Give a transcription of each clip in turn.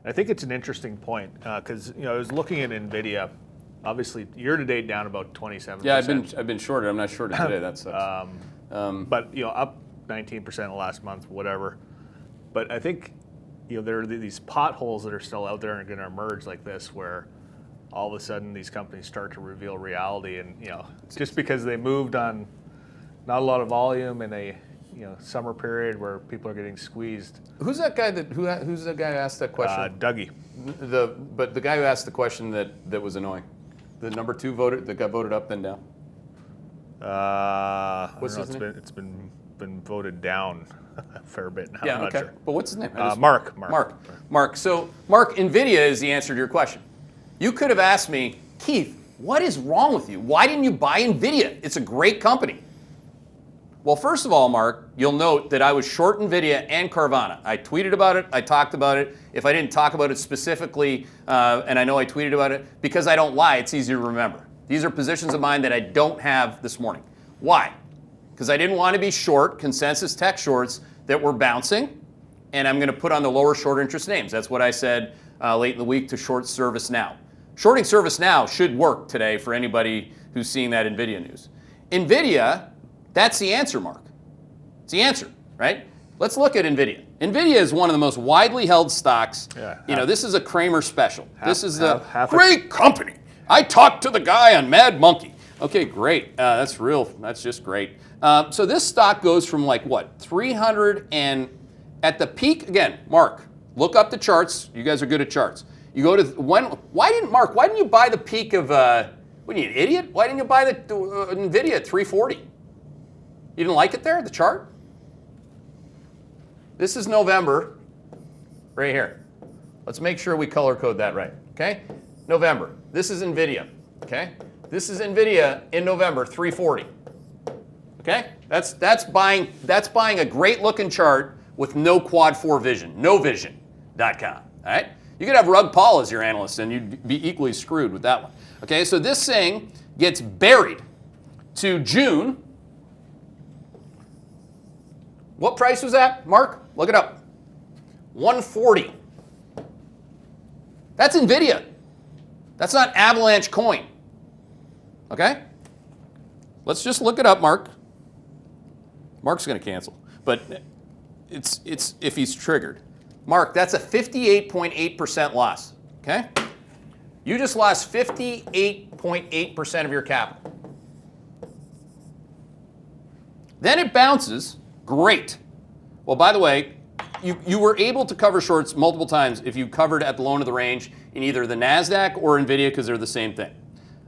I think it's an interesting point because I was looking at Nvidia. Obviously, year to date down about 27%. Yeah, I've been shorted. I'm not shorted today. That sucks. But up 19% the last month, whatever. But I think there are these potholes that are still out there and going to emerge like this, where all of a sudden these companies start to reveal reality, and just because they moved on not a lot of volume in a summer period where people are getting squeezed. Who's that guy who's the guy who asked that question? Dougie. But the guy who asked the question that was annoying. The number 2 that got voted up then down. What's his name? It's been voted down a fair bit now. Yeah, I'm not sure. But what's his name? Mark. Mark. So Mark, Nvidia is the answer to your question. You could have asked me, Keith, what is wrong with you? Why didn't you buy Nvidia? It's a great company. Well, first of all, Mark, you'll note that I was short Nvidia and Carvana. I tweeted about it. I talked about it. If I didn't talk about it specifically, and I know I tweeted about it, because I don't lie, it's easy to remember. These are positions of mine that I don't have this morning. Why? Because I didn't want to be short consensus tech shorts that were bouncing, and I'm going to put on the lower short interest names. That's what I said late in the week to short ServiceNow. Shorting ServiceNow should work today for anybody who's seeing that Nvidia news. Nvidia, that's the answer, Mark. It's the answer, right? Let's look at Nvidia. Nvidia is one of the most widely held stocks. Yeah, this is a Kramer special. This is the great company. I talked to the guy on Mad Monkey. Okay, great. That's just great. So this stock goes from like what, 300 and at the peak, again, Mark, look up the charts. You guys are good at charts. You go to, why didn't you buy the peak of, what are you, an idiot? Why didn't you buy the Nvidia at 340? You didn't like it there, the chart? This is November, right here. Let's make sure we color code that right, okay? November, this is Nvidia, okay? This is Nvidia in November, 340, okay? That's buying a great looking chart with no quad 4 vision, novision.com, all right? You could have Rug Paul as your analyst and you'd be equally screwed with that one. Okay, so this thing gets buried to June. What price was that, Mark? Look it up. 140. That's Nvidia. That's not Avalanche Coin. Okay? Let's just look it up, Mark. Mark's going to cancel, but it's if he's triggered. Mark, that's a 58.8% loss, okay? You just lost 58.8% of your capital. Then it bounces, great. Well, by the way, you were able to cover shorts multiple times if you covered at the low end of the range in either the NASDAQ or Nvidia because they're the same thing,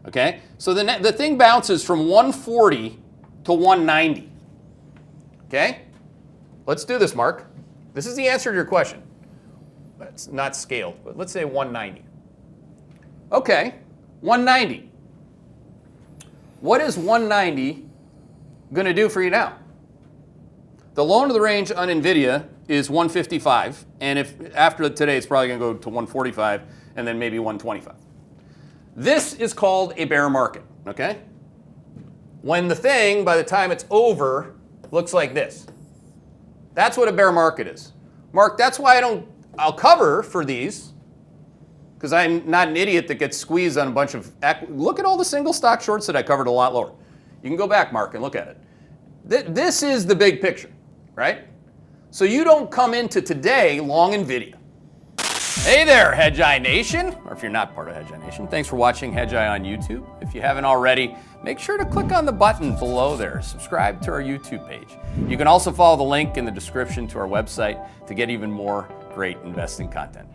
okay? So the thing bounces from 140 to 190, okay? Let's do this, Mark. This is the answer to your question. It's not scaled, but let's say 190. Okay, 190. What is 190 going to do for you now? The low end of the range on Nvidia is 155, and if after today it's probably going to go to 145 and then maybe 125. This is called a bear market, okay? When the thing, by the time it's over, looks like this. That's what a bear market is. Mark, that's why I'll cover for these, because I'm not an idiot that gets squeezed on a bunch of, look at all the single stock shorts that I covered a lot lower. You can go back, Mark, and look at it. This is the big picture, right? So you don't come into today long Nvidia. Hey there, Hedgeye Nation, or if you're not part of Hedgeye Nation, thanks for watching Hedgeye on YouTube. If you haven't already, make sure to click on the button below there. Subscribe to our YouTube page. You can also follow the link in the description to our website to get even more great investing content.